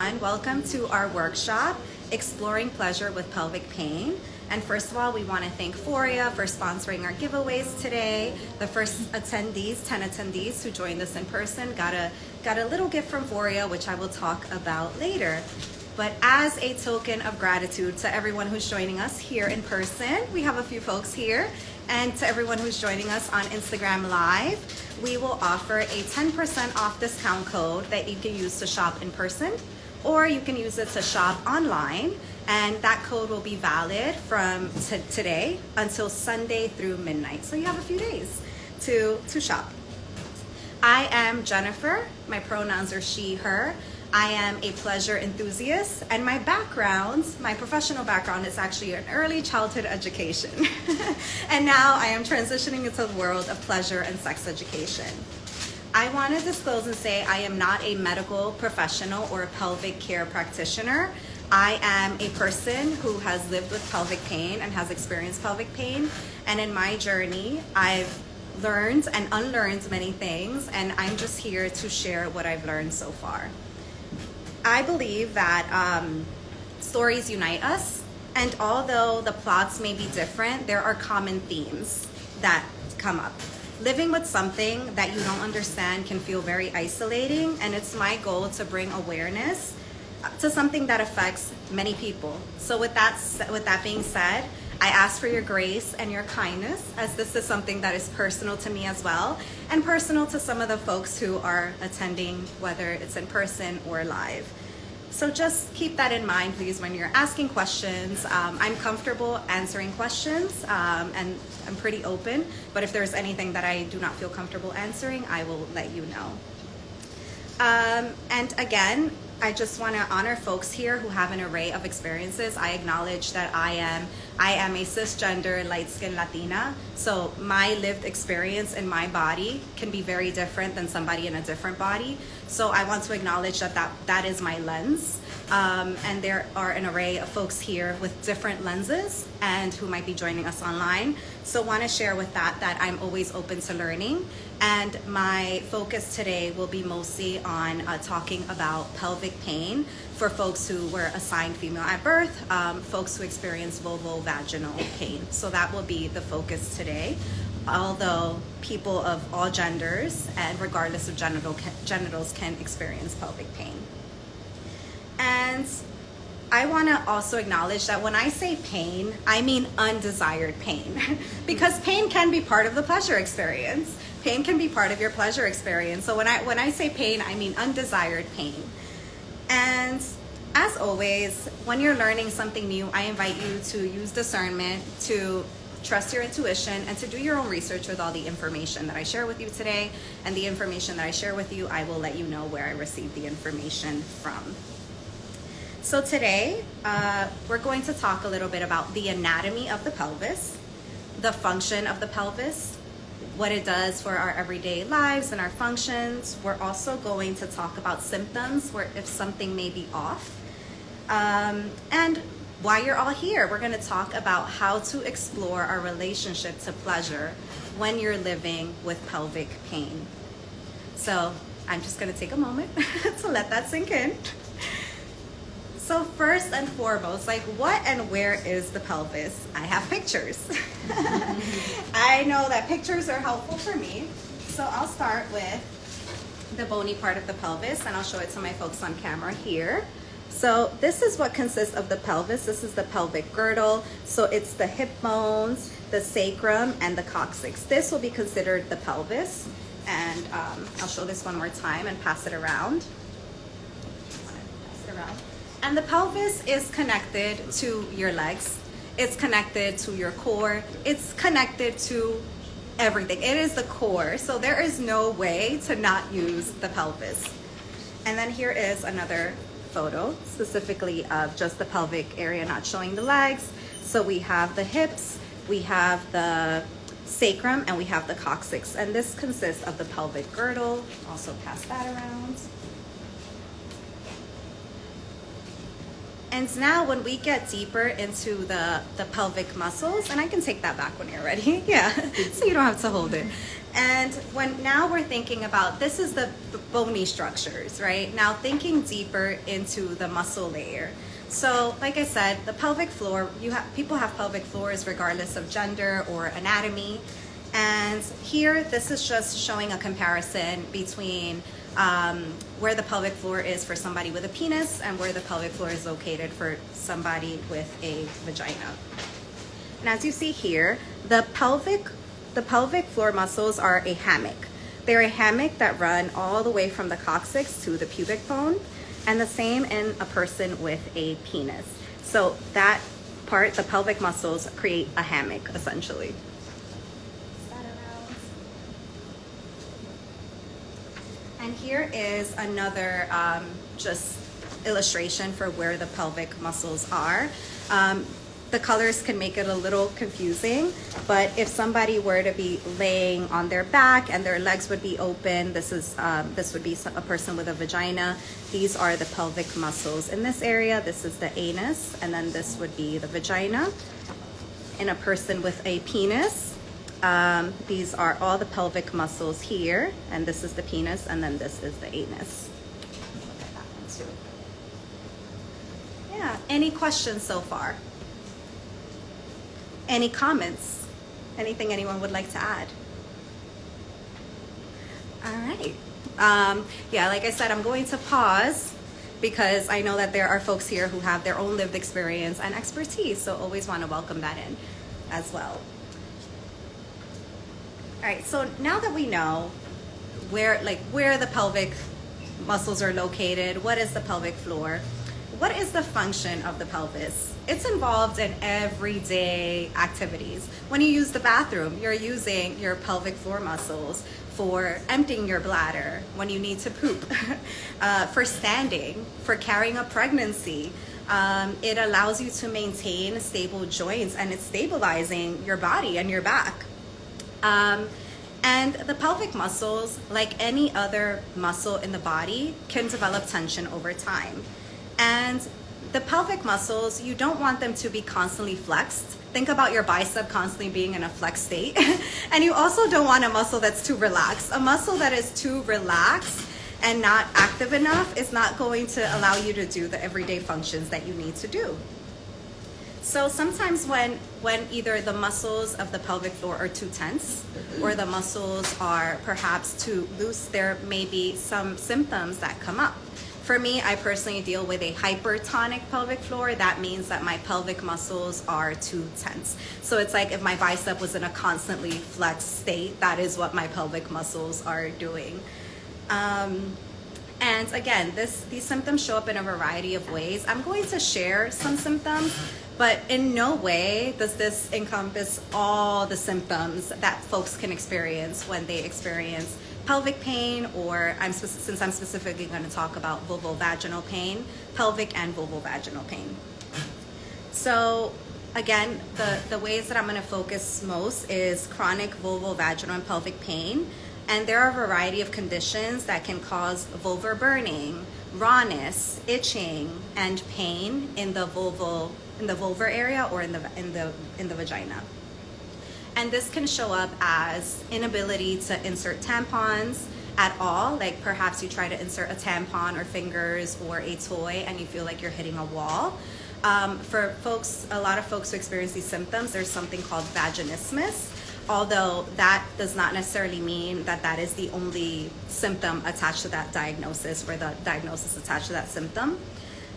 And welcome to our workshop, Exploring Pleasure with Pelvic Pain. And first of all, we want to thank Foria for sponsoring our giveaways today. The first attendees, 10 attendees who joined us in person, got a little gift from Foria, which I will talk about later. But as a token of gratitude to everyone who's joining us here in person, we have a few folks here, and to everyone who's joining us on Instagram Live, we will offer a 10% off discount code that you can use to shop in person, or you can use it to shop online, and that code will be valid from today until Sunday through midnight. So you have a few days to shop. I am Jennifer. My pronouns are she, her. I am a pleasure enthusiast, and my professional background is actually in early childhood education. And now I am transitioning into the world of pleasure and sex education. I want to disclose and say I am not a medical professional or a pelvic care practitioner. I am a person who has lived with pelvic pain and has experienced pelvic pain. And in my journey, I've learned and unlearned many things, and I'm just here to share what I've learned so far. I believe that stories unite us, and although the plots may be different, there are common themes that come up. Living with something that you don't understand can feel very isolating, and it's my goal to bring awareness to something that affects many people. So with that being said, I ask for your grace and your kindness, as this is something that is personal to me as well, and personal to some of the folks who are attending, whether it's in person or live. So just keep that in mind, please, when you're asking questions. I'm comfortable answering questions, and I'm pretty open, but if there's anything that I do not feel comfortable answering, I will let you know. And again, I just want to honor folks here who have an array of experiences. I acknowledge that I am a cisgender, light-skinned Latina, so my lived experience in my body can be very different than somebody in a different body. So I want to acknowledge that is my lens. And there are an array of folks here with different lenses and who might be joining us online. So want to share with that I'm always open to learning. And my focus today will be mostly on talking about pelvic pain for folks who were assigned female at birth, folks who experience vulvovaginal pain. So that will be the focus today. Although people of all genders and regardless of genitals can experience pelvic pain. And I want to also acknowledge that when I say pain, I mean undesired pain, because pain can be part of the pleasure experience. Pain can be part of your pleasure experience. So when I say pain, I mean undesired pain. And as always, when you're learning something new, I invite you to use discernment, to trust your intuition, and to do your own research with all the information that I share with you today. And the information that I share with you, I will let you know where I received the information from. So today, we're going to talk a little bit about the anatomy of the pelvis, the function of the pelvis, what it does for our everyday lives and our functions. We're also going to talk about symptoms, where if something may be off, and why you're all here. We're going to talk about how to explore our relationship to pleasure when you're living with pelvic pain. So I'm just going to take a moment to let that sink in. So first and foremost, what and where is the pelvis? I have pictures. I know that pictures are helpful for me. So I'll start with the bony part of the pelvis, and I'll show it to my folks on camera here. So this is what consists of the pelvis. This is the pelvic girdle. So it's the hip bones, the sacrum, and the coccyx. This will be considered the pelvis. And I'll show this one more time and pass it around. And the pelvis is connected to your legs. It's connected to your core. It's connected to everything. It is the core. So there is no way to not use the pelvis. And then here is another photo, specifically of just the pelvic area, not showing the legs. So we have the hips, we have the sacrum, and we have the coccyx. And this consists of the pelvic girdle. Also pass that around. And now when we get deeper into the pelvic muscles, and I can take that back when you're ready, yeah, so you don't have to hold it. And now we're thinking about, this is the bony structures, right? Now thinking deeper into the muscle layer. So like I said, the pelvic floor, people have pelvic floors regardless of gender or anatomy. And here, this is just showing a comparison between where the pelvic floor is for somebody with a penis and where the pelvic floor is located for somebody with a vagina. And as you see here, the pelvic floor muscles are a hammock. They're a hammock that run all the way from the coccyx to the pubic bone, and the same in a person with a penis. So that part, the pelvic muscles, create a hammock, essentially. And here is another just illustration for where the pelvic muscles are. The colors can make it a little confusing, but if somebody were to be laying on their back and their legs would be open, this would be a person with a vagina. These are the pelvic muscles in this area. This is the anus, and then this would be the vagina. In a person with a penis, these are all the pelvic muscles here, and this is the penis, and then this is the anus. Look at that one too. Yeah, any questions so far? Any comments? Anything anyone would like to add? All right. Yeah, like I said, I'm going to pause because I know that there are folks here who have their own lived experience and expertise, so always want to welcome that in as well. All right, so now that we know where the pelvic muscles are located, what is the pelvic floor? What is the function of the pelvis? It's involved in everyday activities. When you use the bathroom, you're using your pelvic floor muscles for emptying your bladder, when you need to poop, for standing, for carrying a pregnancy. It allows you to maintain stable joints, and it's stabilizing your body and your back. And the pelvic muscles, like any other muscle in the body, can develop tension over time. And the pelvic muscles, you don't want them to be constantly flexed. Think about your bicep constantly being in a flex state. And you also don't want a muscle that's too relaxed. A muscle that is too relaxed and not active enough is not going to allow you to do the everyday functions that you need to do. So sometimes when either the muscles of the pelvic floor are too tense or the muscles are perhaps too loose, there may be some symptoms that come up. For me, I personally deal with a hypertonic pelvic floor. That means that my pelvic muscles are too tense. So it's like if my bicep was in a constantly flexed state, that is what my pelvic muscles are doing. And again, these symptoms show up in a variety of ways. I'm going to share some symptoms, but in no way does this encompass all the symptoms that folks can experience when they experience pelvic pain, or since I'm specifically going to talk about vulvovaginal pain, pelvic and vulvovaginal pain. So again, the ways that I'm going to focus most is chronic vulvovaginal and pelvic pain. And there are a variety of conditions that can cause vulvar burning, rawness, itching, and pain in the vulvar area or in the vagina. And this can show up as inability to insert tampons at all. Like perhaps you try to insert a tampon or fingers or a toy and you feel like you're hitting a wall. For folks, a lot of folks who experience these symptoms, there's something called vaginismus, although that does not necessarily mean that that is the only symptom attached to that diagnosis or the diagnosis attached to that symptom.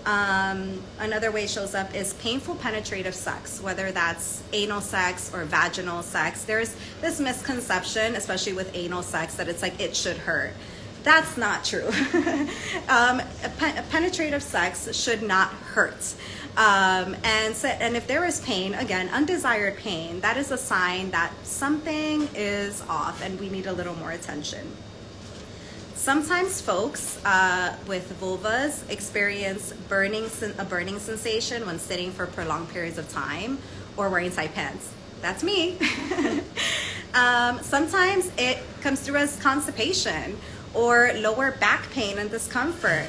Another way it shows up is painful penetrative sex, whether that's anal sex or vaginal sex. There's this misconception, especially with anal sex, that it's like it should hurt. That's not true. Penetrative sex should not hurt. And if there is pain, again, undesired pain, that is a sign that something is off and we need a little more attention. Sometimes folks with vulvas experience a burning sensation when sitting for prolonged periods of time or wearing tight pants. That's me. Sometimes it comes through as constipation or lower back pain and discomfort.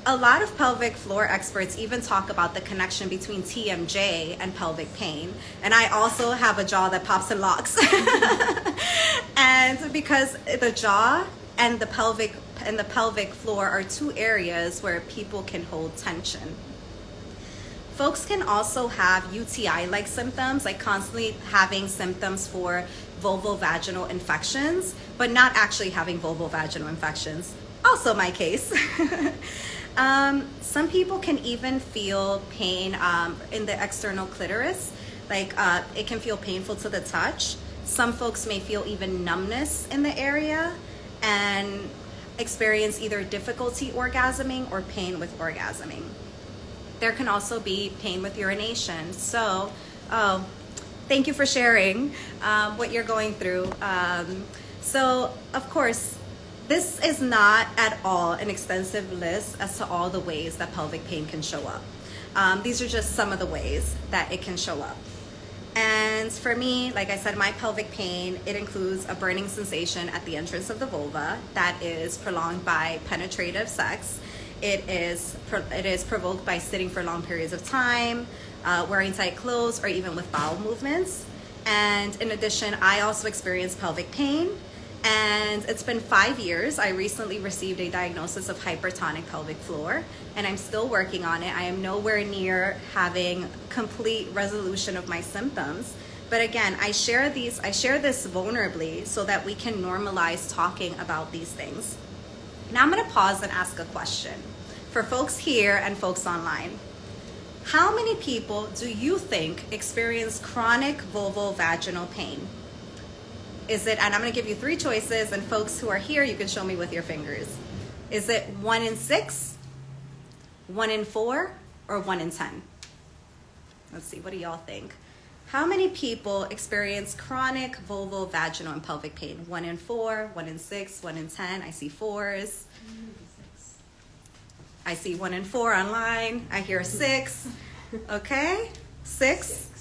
A lot of pelvic floor experts even talk about the connection between TMJ and pelvic pain. And I also have a jaw that pops and locks. And And because the jaw and the pelvic floor are two areas where people can hold tension. Folks can also have UTI-like symptoms, like constantly having symptoms for vulvovaginal infections, but not actually having vulvovaginal infections. Also my case. Some people can even feel pain in the external clitoris, like it can feel painful to the touch. Some folks may feel even numbness in the area and experience either difficulty orgasming or pain with orgasming. There can also be pain with urination. So, thank you for sharing what you're going through. So, of course, this is not at all an extensive list as to all the ways that pelvic pain can show up. These are just some of the ways that it can show up. And for me, like I said, my pelvic pain, it includes a burning sensation at the entrance of the vulva that is prolonged by penetrative sex. It is provoked by sitting for long periods of time, wearing tight clothes, or even with bowel movements. And in addition, I also experience pelvic pain. And it's been 5 years. I recently received a diagnosis of hypertonic pelvic floor, and I'm still working on it. I am nowhere near having complete resolution of my symptoms. But again, I share this vulnerably so that we can normalize talking about these things. Now I'm gonna pause and ask a question for folks here and folks online. How many people do you think experience chronic vulvovaginal pain? Is it, and I'm gonna give you 3 choices, and folks who are here, you can show me with your fingers. Is it 1 in 6, 1 in 4, or 1 in 10? Let's see, what do y'all think? How many people experience chronic vulvovaginal and pelvic pain? 1 in 4, 1 in 6, 1 in 10. I see 4s. I see 1 in 4 online. I hear 6. Okay, 6.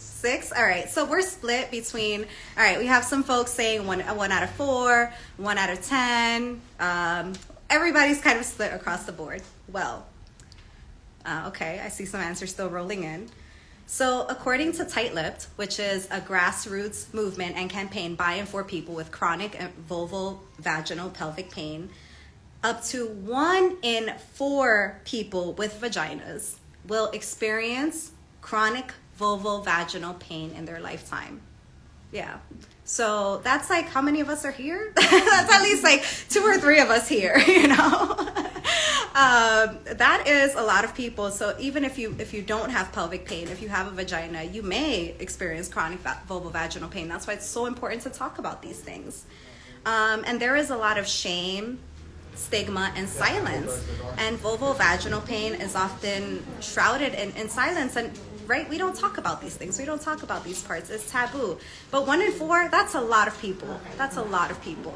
All right, so we're split between, all right, we have some folks saying one out of 4, 1 out of 10. Everybody's kind of split across the board. Well, okay, I see some answers still rolling in. So according to Tight-Lipped, which is a grassroots movement and campaign by and for people with chronic vulvovaginal pelvic pain, up to 1 in 4 people with vaginas will experience chronic vulvovaginal pain in their lifetime. Yeah. So that's like, how many of us are here? That's at least like 2 or 3 of us here, you know? That is a lot of people. So even if you don't have pelvic pain, if you have a vagina, you may experience chronic vulvovaginal pain. That's why it's so important to talk about these things. And there is a lot of shame, stigma, and silence. And vulvovaginal pain is often shrouded in silence. And right, we don't talk about these things. We don't talk about these parts. It's taboo. But 1 in 4, that's a lot of people. That's a lot of people.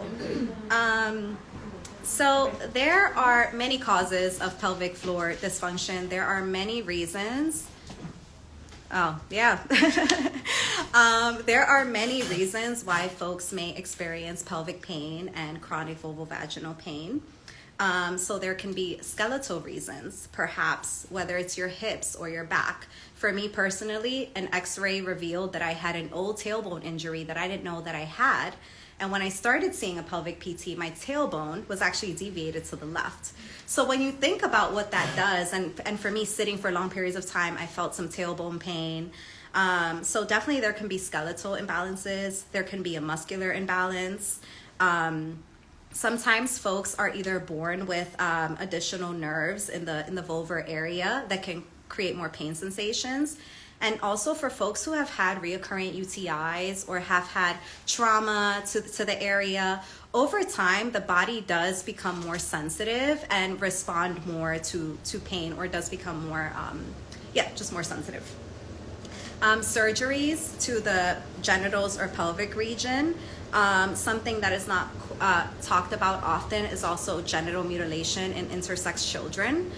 So there are many causes of pelvic floor dysfunction. There are many reasons. Oh, yeah. There are many reasons why folks may experience pelvic pain and chronic vulvovaginal pain. So there can be skeletal reasons, perhaps, whether it's your hips or your back. For me personally, an x-ray revealed that I had an old tailbone injury that I didn't know that I had. And when I started seeing a pelvic PT, my tailbone was actually deviated to the left. So when you think about what that does, and for me, sitting for long periods of time, I felt some tailbone pain. So definitely there can be skeletal imbalances. There can be a muscular imbalance. Sometimes folks are either born with additional nerves in the vulvar area that can create more pain sensations. And also for folks who have had reoccurring UTIs or have had trauma to the area, over time, the body does become more sensitive and respond more to pain, or does become more, just more sensitive. Surgeries to the genitals or pelvic region. Something that is not talked about often is also genital mutilation in intersex children.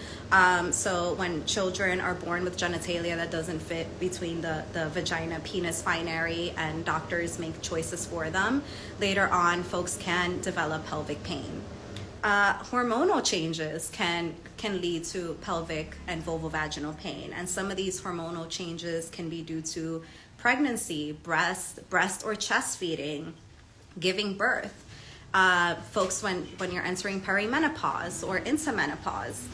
So when children are born with genitalia that doesn't fit between the vagina penis binary, and doctors make choices for them, later on folks can develop pelvic pain. Hormonal changes can lead to pelvic and vulvovaginal pain, and some of these hormonal changes can be due to pregnancy, breast or chest feeding, giving birth. folks when you're entering perimenopause or into menopause,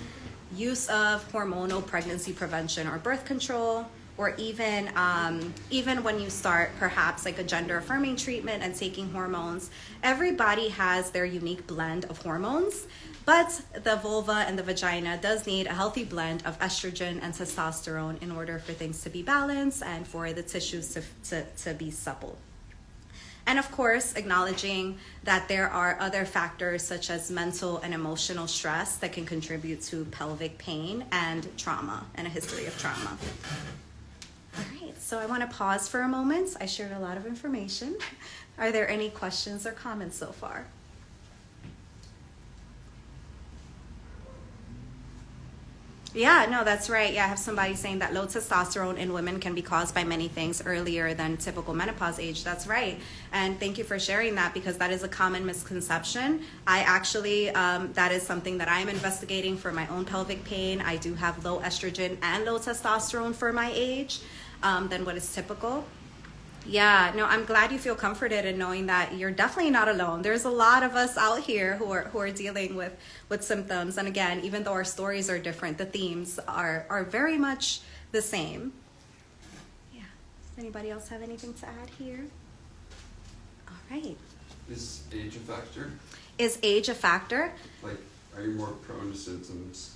use of hormonal pregnancy prevention or birth control, or even when you start perhaps like a gender affirming treatment and taking hormones. Everybody has their unique blend of hormones, but the vulva and the vagina does need a healthy blend of estrogen and testosterone in order for things to be balanced and for the tissues to be supple. And of course, acknowledging that there are other factors such as mental and emotional stress that can contribute to pelvic pain and trauma and a history of trauma. All right, so I want to pause for a moment. I shared a lot of information. Are there any questions or comments so far? Yeah, no, that's right. Yeah, I have somebody saying that low testosterone in women can be caused by many things earlier than typical menopause age. That's right. And thank you for sharing that, because that is a common misconception. I actually, that is something that I'm investigating for my own pelvic pain. I do have low estrogen and low testosterone for my age than what is typical. Yeah, no, I'm glad you feel comforted in knowing that you're definitely not alone. There's a lot of us out here who are dealing with symptoms. And again, even though our stories are different, the themes are very much the same. Yeah. Does anybody else have anything to add here? All right. Is age a factor? Is age a factor? Like, are you more prone to symptoms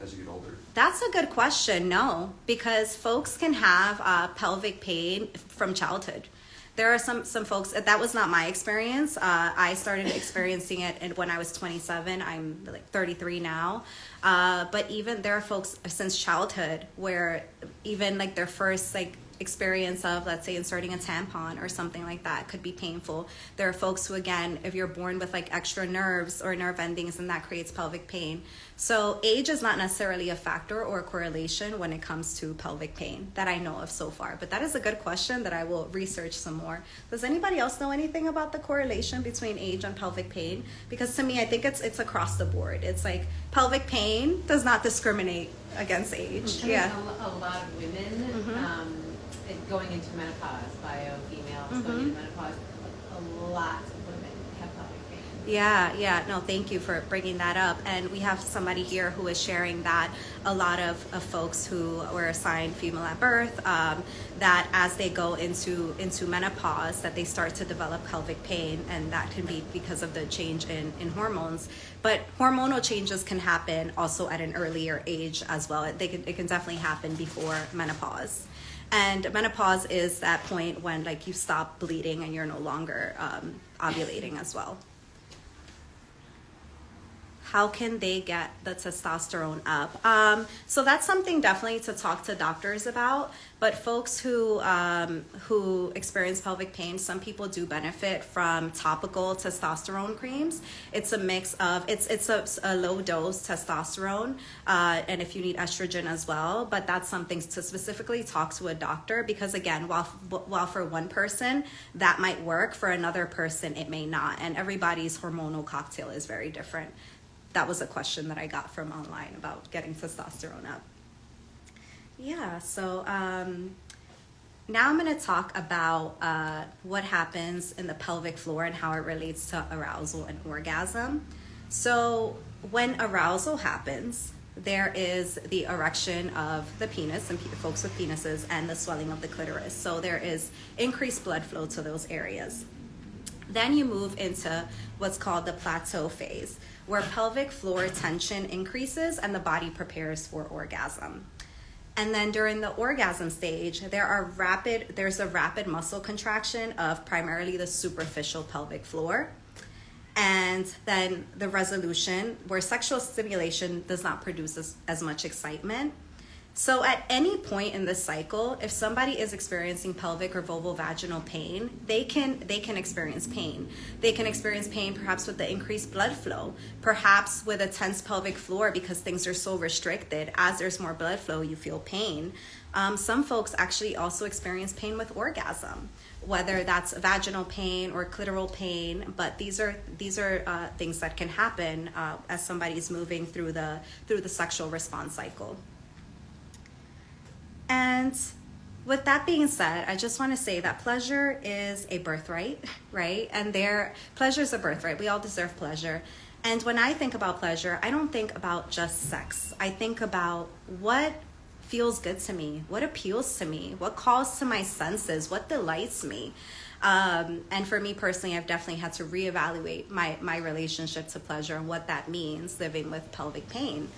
as you get older? That's a good question. No, because folks can have pelvic pain from childhood. There are some folks, that was not my experience. I started experiencing it when I was 27. I'm like 33 now. But even there are folks since childhood where even like their first like experience of, let's say, inserting a tampon or something like that could be painful. There are folks who, again, if you're born with like extra nerves or nerve endings, and that creates pelvic pain. So age is not necessarily a factor or a correlation when it comes to pelvic pain that I know of so far. But that is a good question that I will research some more. Does anybody else know anything about the correlation between age and pelvic pain? Because to me, I think it's across the board. It's like pelvic pain does not discriminate against age. Yeah. A lot of women going into menopause, females going into menopause, a lot of women have pelvic pain. Yeah, no, thank you for bringing that up. And we have somebody here who is sharing that a lot of folks who were assigned female at birth, that as they go into menopause, that they start to develop pelvic pain, and that can be because of the change in hormones. But hormonal changes can happen also at an earlier age as well. It can definitely happen before menopause. And menopause is that point when like you stop bleeding and you're no longer ovulating as well. How can they get the testosterone up? So that's something definitely to talk to doctors about. But folks who experience pelvic pain, some people do benefit from topical testosterone creams. It's a mix of, it's a low dose testosterone, and if you need estrogen as well. But that's something to specifically talk to a doctor, because again, while for one person that might work, for another person it may not. And everybody's hormonal cocktail is very different. That was a question that I got from online about getting testosterone up. Yeah, so now I'm going to talk about what happens in the pelvic floor and how it relates to arousal and orgasm. So when arousal happens, there is the erection of the penis, and folks with penises, and the swelling of the clitoris. So there is increased blood flow to those areas. Then you move into what's called the plateau phase, where pelvic floor tension increases and the body prepares for orgasm. And then during the orgasm stage, there's a rapid muscle contraction of primarily the superficial pelvic floor. And then the resolution, where sexual stimulation does not produce as much excitement. So at any point in this cycle, if somebody is experiencing pelvic or vulvovaginal pain, they can experience pain. They can experience pain perhaps with the increased blood flow, perhaps with a tense pelvic floor because things are so restricted. As there's more blood flow, you feel pain. Some folks actually also experience pain with orgasm, whether that's vaginal pain or clitoral pain. But these are things that can happen as somebody's moving through the sexual response cycle. And with that being said, I just want to say that pleasure is a birthright, right? And pleasure is a birthright. We all deserve pleasure. And when I think about pleasure, I don't think about just sex. I think about what feels good to me, what appeals to me, what calls to my senses, what delights me. And for me personally, I've definitely had to reevaluate my relationship to pleasure and what that means living with pelvic pain.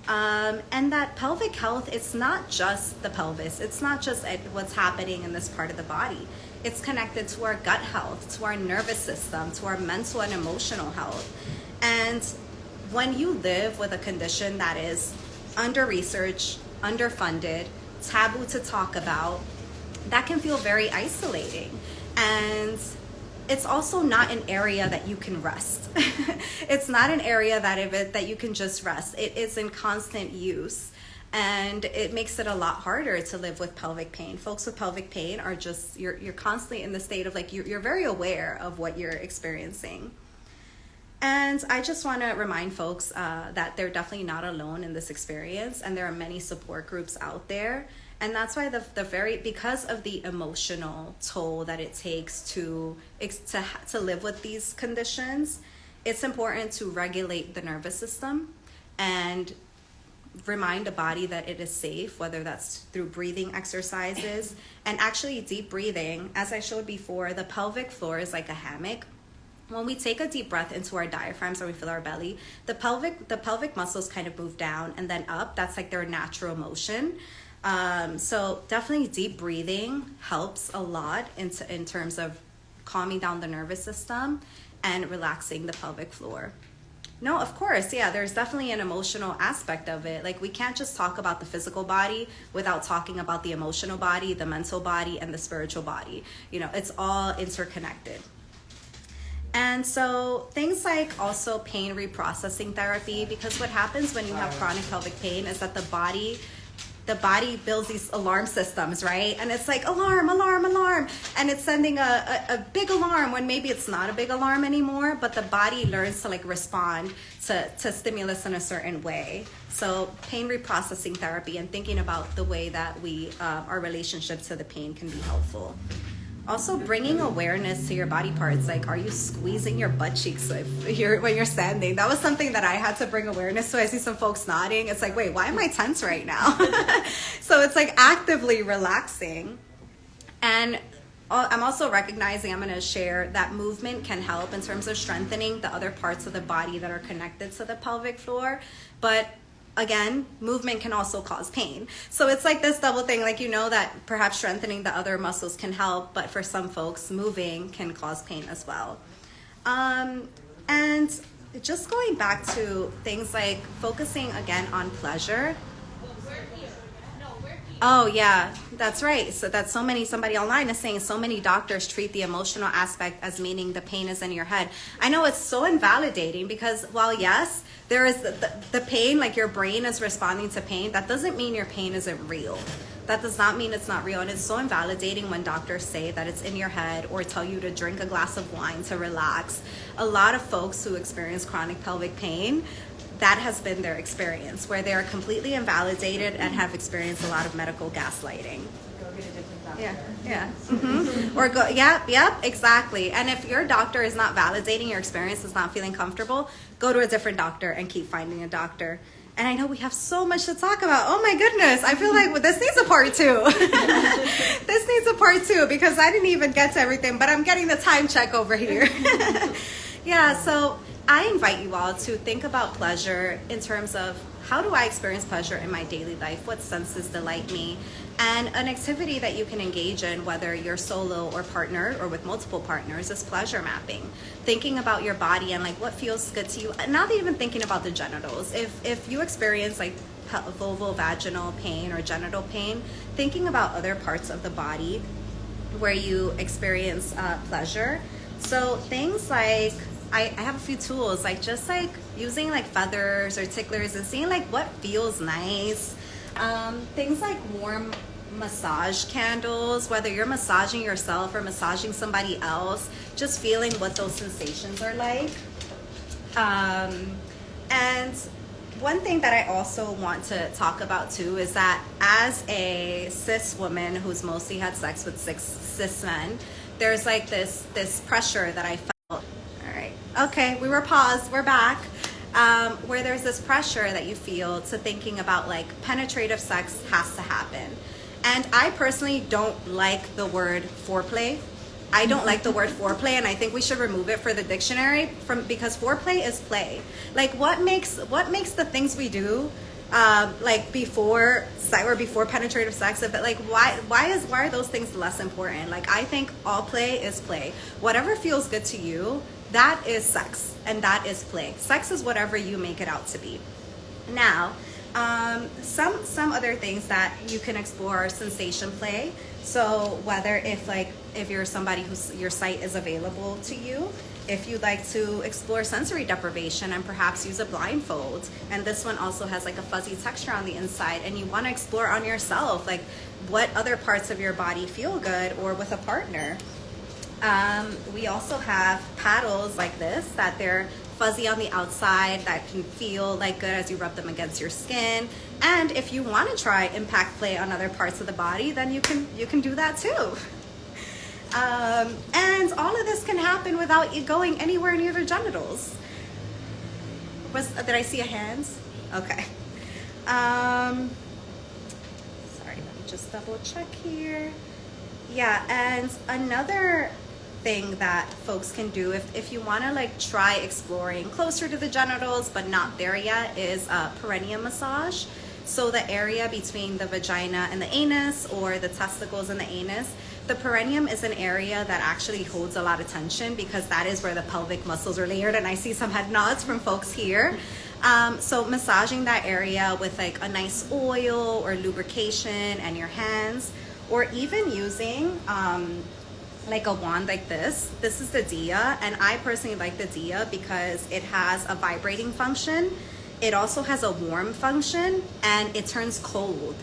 And that pelvic health, it's not just the pelvis. It's not just what's happening in this part of the body. It's connected to our gut health, to our nervous system, to our mental and emotional health. And when you live with a condition that is under-researched, underfunded, taboo to talk about, that can feel very isolating. And it's also not an area that you can rest. It's not an area that you can just rest. It is in constant use. And it makes it a lot harder to live with pelvic pain. Folks with pelvic pain are just, you're constantly in the state of like, you're very aware of what you're experiencing. And I just want to remind folks that they're definitely not alone in this experience. And there are many support groups out there. And that's why because of the emotional toll that it takes to live with these conditions, it's important to regulate the nervous system and remind the body that it is safe, whether that's through breathing exercises and actually deep breathing. As I showed before, the pelvic floor is like a hammock. When we take a deep breath into our diaphragms or we feel our belly, the pelvic muscles kind of move down and then up. That's like their natural motion. So definitely deep breathing helps a lot in terms of calming down the nervous system and relaxing the pelvic floor. No, of course, yeah, there's definitely an emotional aspect of it. Like we can't just talk about the physical body without talking about the emotional body, the mental body, and the spiritual body. You know, it's all interconnected. And so things like also pain reprocessing therapy, because what happens when you have chronic pelvic pain is that the body builds these alarm systems, right? And it's like alarm, alarm, alarm. And it's sending a big alarm when maybe it's not a big alarm anymore, but the body learns to like respond to stimulus in a certain way. So pain reprocessing therapy and thinking about the way that our relationship to the pain can be helpful. Also bringing awareness to your body parts. Like, are you squeezing your butt cheeks when you're standing? That was something that I had to bring awareness to. I see some folks nodding. It's like, wait, why am I tense right now? So it's like actively relaxing. And I'm also recognizing, I'm going to share that movement can help in terms of strengthening the other parts of the body that are connected to the pelvic floor. But again, movement can also cause pain. So it's like this double thing, like, you know, that perhaps strengthening the other muscles can help, but for some folks, moving can cause pain as well. And just going back to things like focusing again on pleasure. Oh yeah, that's right. So that's somebody online is saying so many doctors treat the emotional aspect as meaning the pain is in your head. I know it's so invalidating because while yes, there is the pain, like your brain is responding to pain, that doesn't mean your pain isn't real. That does not mean it's not real. And it's so invalidating when doctors say that it's in your head or tell you to drink a glass of wine to relax. A lot of folks who experience chronic pelvic pain, that has been their experience, where they are completely invalidated and have experienced a lot of medical gaslighting. Go get a different doctor. Yeah. Mm-hmm. Or yep, exactly. And if your doctor is not validating your experience, is not feeling comfortable, go to a different doctor and keep finding a doctor. And I know we have so much to talk about. Oh my goodness, I feel like this needs a part 2. This needs a part 2 because I didn't even get to everything, but I'm getting the time check over here. Yeah, so I invite you all to think about pleasure in terms of how do I experience pleasure in my daily life? What senses delight me? And an activity that you can engage in, whether you're solo or partnered or with multiple partners, is pleasure mapping. Thinking about your body and like what feels good to you. Not even thinking about the genitals. If you experience like vulvovaginal pain or genital pain, thinking about other parts of the body where you experience pleasure. So things like, I have a few tools, like just like using like feathers or ticklers and seeing like what feels nice. Things like warm massage candles, whether you're massaging yourself or massaging somebody else, just feeling what those sensations are like. And one thing that I also want to talk about too is that as a cis woman who's mostly had sex with cis men, there's like this pressure that I felt. All right, okay, we were paused, we're back. Where there's this pressure that you feel to thinking about like penetrative sex has to happen. And I personally don't like the word foreplay. I don't like the word foreplay, and I think we should remove it for the dictionary because foreplay is play. Like what makes the things we do like before sex or before penetrative sex, but like why are those things less important? Like I think all play is play. Whatever feels good to you, that is sex and that is play. Sex is whatever you make it out to be. Now, some other things that you can explore are sensation play. So whether if you're somebody your site is available to you, if you'd like to explore sensory deprivation and perhaps use a blindfold, and this one also has like a fuzzy texture on the inside, and you want to explore on yourself like what other parts of your body feel good or with a partner. We also have paddles like this that they're fuzzy on the outside that can feel like good as you rub them against your skin. And if you want to try impact play on other parts of the body, then you can do that too. And all of this can happen without you going anywhere near the genitals. Did I see a hand? Okay. Sorry, let me just double check here. Yeah, and another thing that folks can do if you want to like try exploring closer to the genitals but not there yet is perineum massage. So the area between the vagina and the anus, or the testicles and the anus, the perineum is an area that actually holds a lot of tension because that is where the pelvic muscles are layered, and I see some head nods from folks here. So massaging that area with like a nice oil or lubrication and your hands, or even using like a wand like this. This is the Dia, and I personally like the Dia because it has a vibrating function. It also has a warm function, and it turns cold.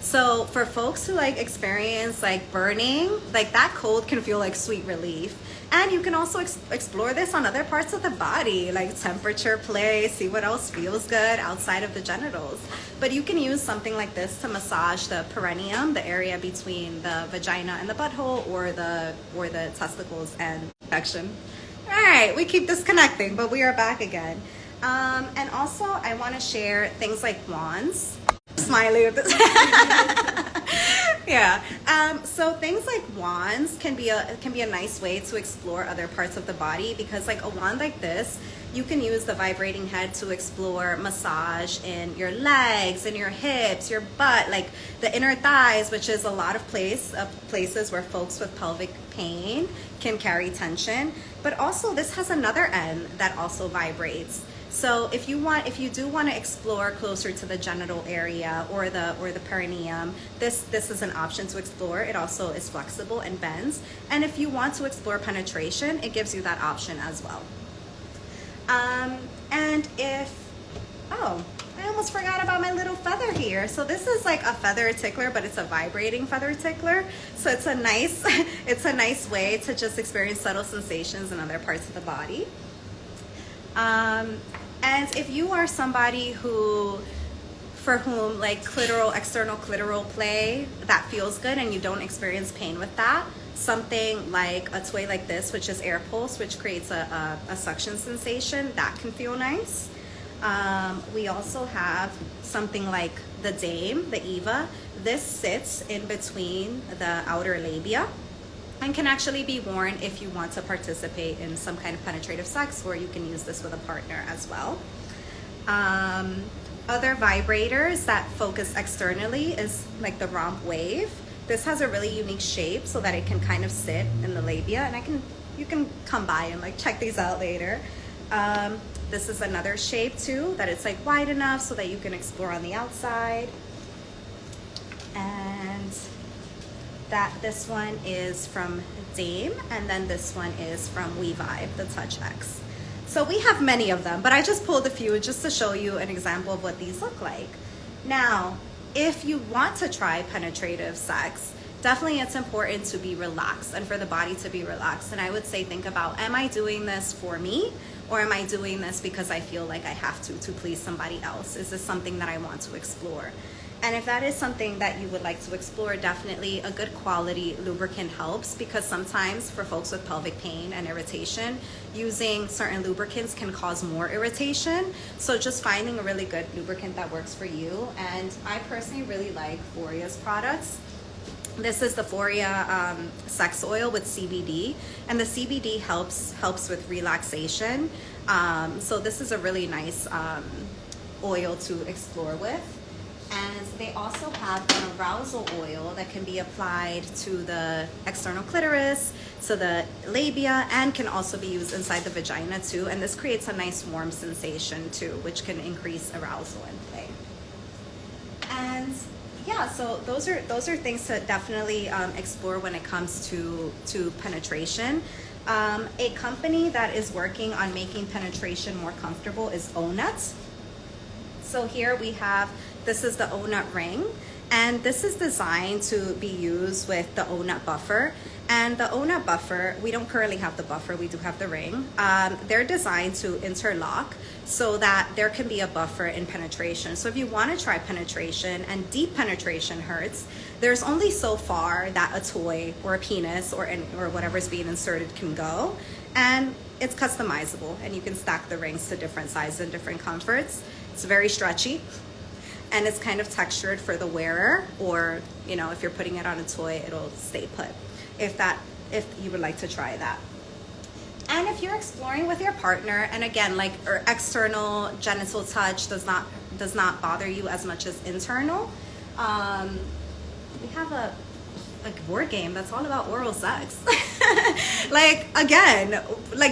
So for folks who like experience like burning, like that cold can feel like sweet relief. And you can also explore this on other parts of the body, like temperature play, see what else feels good outside of the genitals. But you can use something like this to massage the perineum, the area between the vagina and the butthole, or the testicles and section. All right, we keep disconnecting, but we are back again. And also I want to share things like wands. Smiley with this. Yeah. So things like wands can be a nice way to explore other parts of the body, because like a wand like this, you can use the vibrating head to explore massage in your legs, in your hips, your butt, like the inner thighs, which is a lot of places where folks with pelvic pain can carry tension. But also this has another end that also vibrates. So if you do want to explore closer to the genital area or the perineum, this is an option to explore. It also is flexible and bends. And if you want to explore penetration, it gives you that option as well. And I almost forgot about my little feather here. So this is like a feather tickler, but it's a vibrating feather tickler. So it's a nice way to just experience subtle sensations in other parts of the body. And if you are somebody for whom like external clitoral play, that feels good and you don't experience pain with that, something like a toy like this, which is air pulse, which creates a suction sensation, that can feel nice. We also have something like the Dame, the Eva. This sits in between the outer labia and can actually be worn if you want to participate in some kind of penetrative sex, or you can use this with a partner as well. Other vibrators that focus externally is like the Romp Wave. This has a really unique shape so that it can kind of sit in the labia, and you can come by and like check these out later. This is another shape too, that it's like wide enough so that you can explore on the outside. And this one is from Dame, and then this one is from WeVibe, the Touch X. So we have many of them, but I just pulled a few just to show you an example of what these look like. Now, if you want to try penetrative sex, definitely it's important to be relaxed and for the body to be relaxed. And I would say think about, am I doing this for me, Or am I doing this because I feel like I have to please somebody else? Is this something that I want to explore? And if that is something that you would like to explore, definitely a good quality lubricant helps, because sometimes for folks with pelvic pain and irritation, using certain lubricants can cause more irritation. So just finding a really good lubricant that works for you. And I personally really like Foria's products. This is the Foria sex oil with CBD, and the CBD helps with relaxation. So this is a really nice oil to explore with. And they also have an arousal oil that can be applied to the external clitoris, to the labia, and can also be used inside the vagina too. And this creates a nice warm sensation too, which can increase arousal and play. And yeah, so those are things to definitely explore when it comes to penetration. A company that is working on making penetration more comfortable is Onut. So here we have, this is the Onut ring, and this is designed to be used with the Onut buffer. And the Onut buffer, we don't currently have the buffer, we do have the ring. They're designed to interlock so that there can be a buffer in penetration. So if you want to try penetration, and deep penetration hurts, there's only so far that a toy or a penis or whatever's being inserted can go. And it's customizable, and you can stack the rings to different sizes and different comforts. It's very stretchy, and it's kind of textured for the wearer, or if you're putting it on a toy, it'll stay put. If you would like to try that. And if you're exploring with your partner, and again, like external genital touch does not bother you as much as internal, we have a board game that's all about oral sex.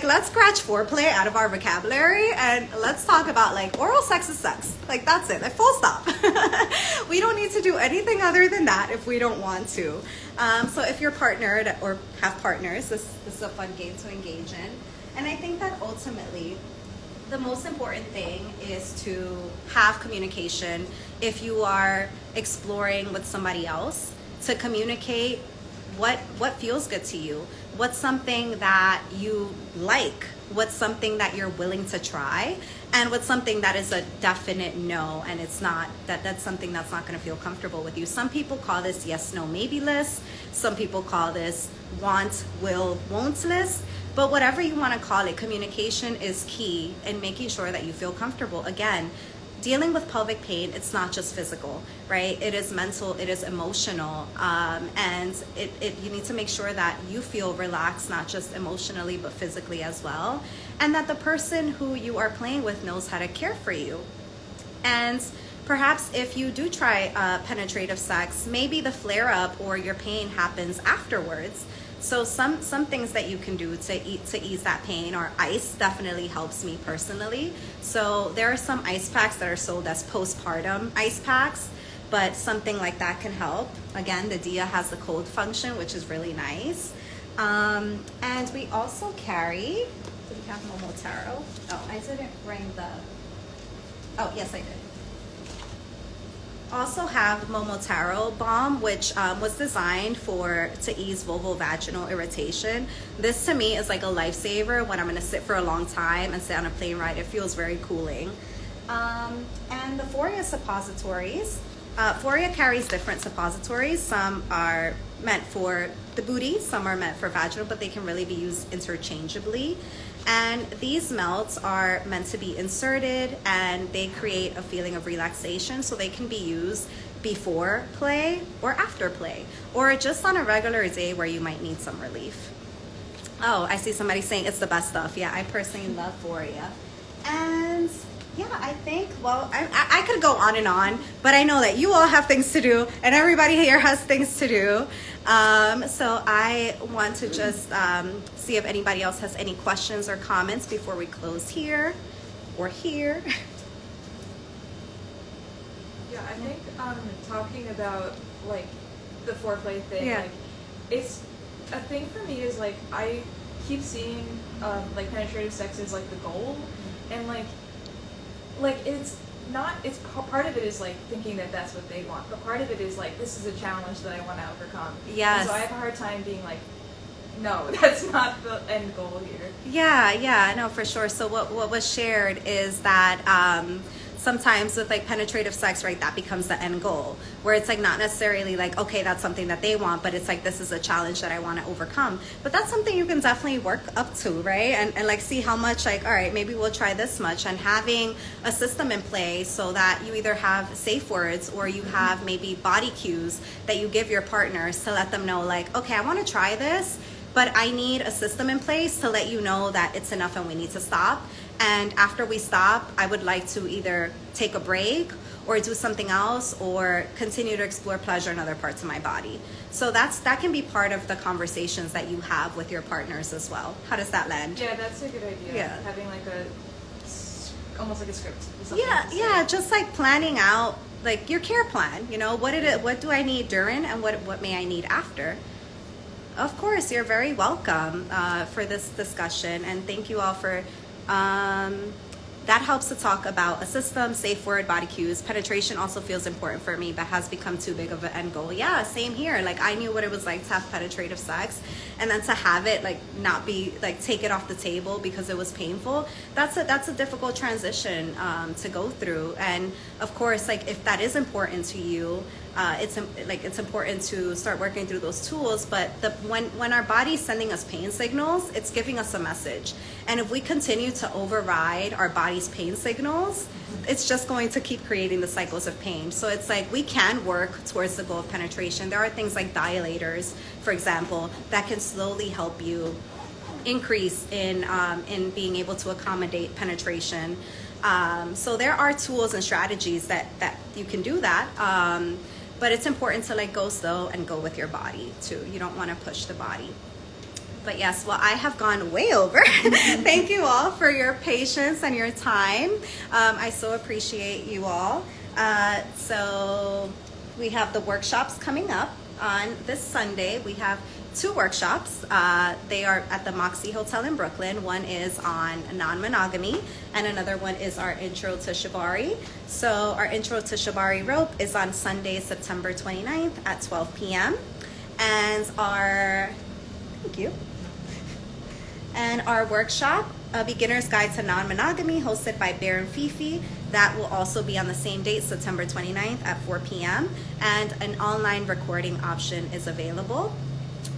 Let's scratch foreplay out of our vocabulary, and let's talk about oral sex is sex. That's it, full stop. We don't need to do anything other than that if we don't want to. So if you're partnered or have partners, this is a fun game to engage in. And I think that ultimately, the most important thing is to have communication. If you are exploring with somebody else, to communicate what feels good to you, what's something that you like, what's something that you're willing to try, and what's something that is a definite no, and it's not, that's something that's not going to feel comfortable with you. Some people call this yes, no, maybe list. Some people call this want, will, won't list. But whatever you want to call it, communication is key in making sure that you feel comfortable. Again, dealing with pelvic pain, it's not just physical, right? It is mental, it is emotional, and you need to make sure that you feel relaxed, not just emotionally, but physically as well, and that the person who you are playing with knows how to care for you. And perhaps if you do try penetrative sex, maybe the flare-up or your pain happens afterwards. So some things that you can do to ease that pain, or ice definitely helps me personally. So there are some ice packs that are sold as postpartum ice packs, but something like that can help. Again, the Dia has the cold function, which is really nice. And we also carry, do we have Momotaro? Oh, I didn't bring oh, yes, I did. Also have Momotaro balm, which was designed to ease vulvovaginal irritation. This to me is like a lifesaver when I'm going to sit for a long time and sit on a plane ride. It feels very cooling. And the Foria suppositories. Foria carries different suppositories. Some are meant for the booty, some are meant for vaginal, but they can really be used interchangeably. And these melts are meant to be inserted, and they create a feeling of relaxation, so they can be used before play or after play, or just on a regular day where you might need some relief. Oh, I see somebody saying it's the best stuff. Yeah, I personally love Foria. And yeah, I think, well, I could go on, but I know that you all have things to do, and everybody here has things to do. So I want to just see if anybody else has any questions or comments before we close here or here. Yeah, I think talking about the foreplay thing, Yeah. It's a thing for me is I keep seeing penetrative sex as the goal, and it's not, it's part of it is thinking that that's what they want, but part of it is this is a challenge that I want to overcome. Yes. And so I have a hard time being no, that's not the end goal here. Yeah, no, for sure. So what was shared is that sometimes with like penetrative sex, right, that becomes the end goal, where it's like not necessarily like, okay, that's something that they want, but it's like, this is a challenge that I want to overcome. But that's something you can definitely work up to, right? And like see how much, like, all right, maybe we'll try this much, and having a system in place so that you either have safe words or you have maybe body cues that you give your partners to let them know, like, okay, I want to try this, but I need a system in place to let you know that it's enough and we need to stop. And after we stop, I would like to either take a break or do something else or continue to explore pleasure in other parts of my body. So that can be part of the conversations that you have with your partners as well. How does that land? Yeah, that's a good idea. Yeah. Having like almost like a script. Or something to say. Yeah, just like planning out like your care plan. You know, what do I need during and what may I need after? Of course, you're very welcome for this discussion, and thank you all for that helps to talk about a system, safe word, body cues. Penetration also feels important for me, but has become too big of an end goal. Yeah, same here. Like I knew what it was like to have penetrative sex, and then to have it like not be like take it off the table because it was painful. That's a difficult transition to go through. And of course, like if that is important to you, it's important to start working through those tools. But when our body's sending us pain signals, it's giving us a message. And if we continue to override our body's pain signals, it's just going to keep creating the cycles of pain. So it's like we can work towards the goal of penetration. There are things like dilators, for example, that can slowly help you increase in being able to accommodate penetration. So there are tools and strategies that you can do that. But it's important to like go slow and go with your body too. You don't want to push the body. But yes, well, I have gone way over. Thank you all for your patience and your time. I so appreciate you all. So we have the workshops coming up on this Sunday. We have 2 workshops. They are at the Moxie Hotel in Brooklyn. One is on non-monogamy, and another one is our Intro to Shibari. So our Intro to Shibari rope is on Sunday, September 29th at 12 p.m. And our workshop, A Beginner's Guide to Non-Monogamy, hosted by Bear and Fifi, that will also be on the same date, September 29th at 4 p.m. And an online recording option is available.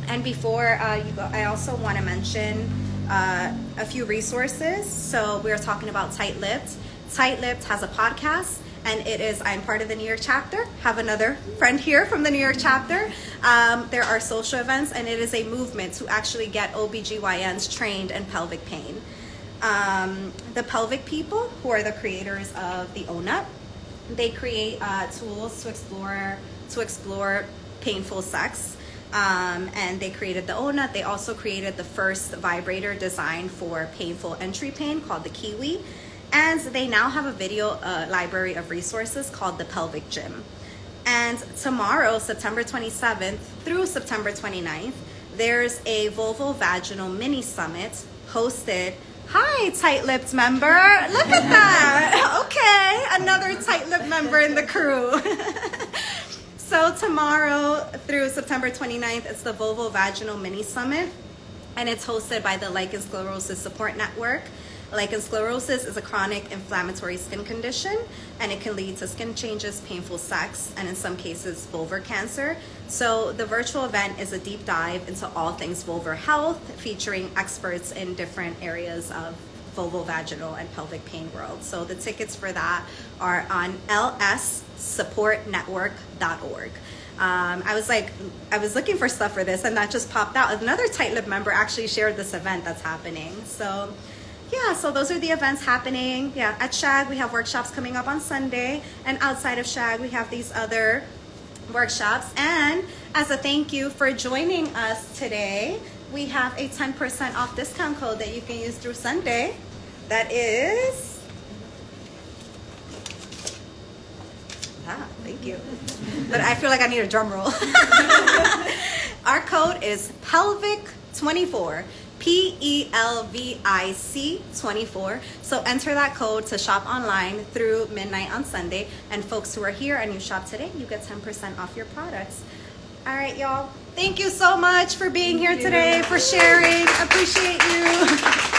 And before you go, I also want to mention a few resources. So we are talking about Tight Lipped. Tight Lipped has a podcast, and it is, I'm part of the New York chapter, have another friend here from the New York chapter. There are social events, and it is a movement to actually get OBGYNs trained in pelvic pain. The Pelvic People, who are the creators of the ONUT, they create tools to explore painful sex. And they created the ONUT. They also created the first vibrator designed for painful entry pain called the Kiwi. And they now have a video library of resources called the Pelvic Gym. And tomorrow, September 27th through September 29th, there's a vulvo-vaginal mini summit hosted. Hi, tight-lipped member. Look at that. Okay, another tight-lipped member in the crew. So tomorrow through September 29th, it's the vulvo-vaginal mini summit, and it's hosted by the Lichen Sclerosis Support Network. Lichen sclerosis is a chronic inflammatory skin condition, and it can lead to skin changes, painful sex, and in some cases, vulvar cancer. So the virtual event is a deep dive into all things vulvar health, featuring experts in different areas of vulvovaginal and pelvic pain world. So the tickets for that are on lssupportnetwork.org. I was looking for stuff for this, and that just popped out. Another tight-lipped member actually shared this event that's happening. So yeah, so those are the events happening. Yeah, at SHAG, we have workshops coming up on Sunday, and outside of SHAG, we have these other workshops. And as a thank you for joining us today, we have a 10% off discount code that you can use through Sunday. That is, thank you. But I feel like I need a drum roll. Our code is PELVIC24. PELVIC 24. So enter that code to shop online through midnight on Sunday. And folks who are here and you shop today, you get 10% off your products. All right, y'all. Thank you so much for being here today, for sharing. Appreciate you.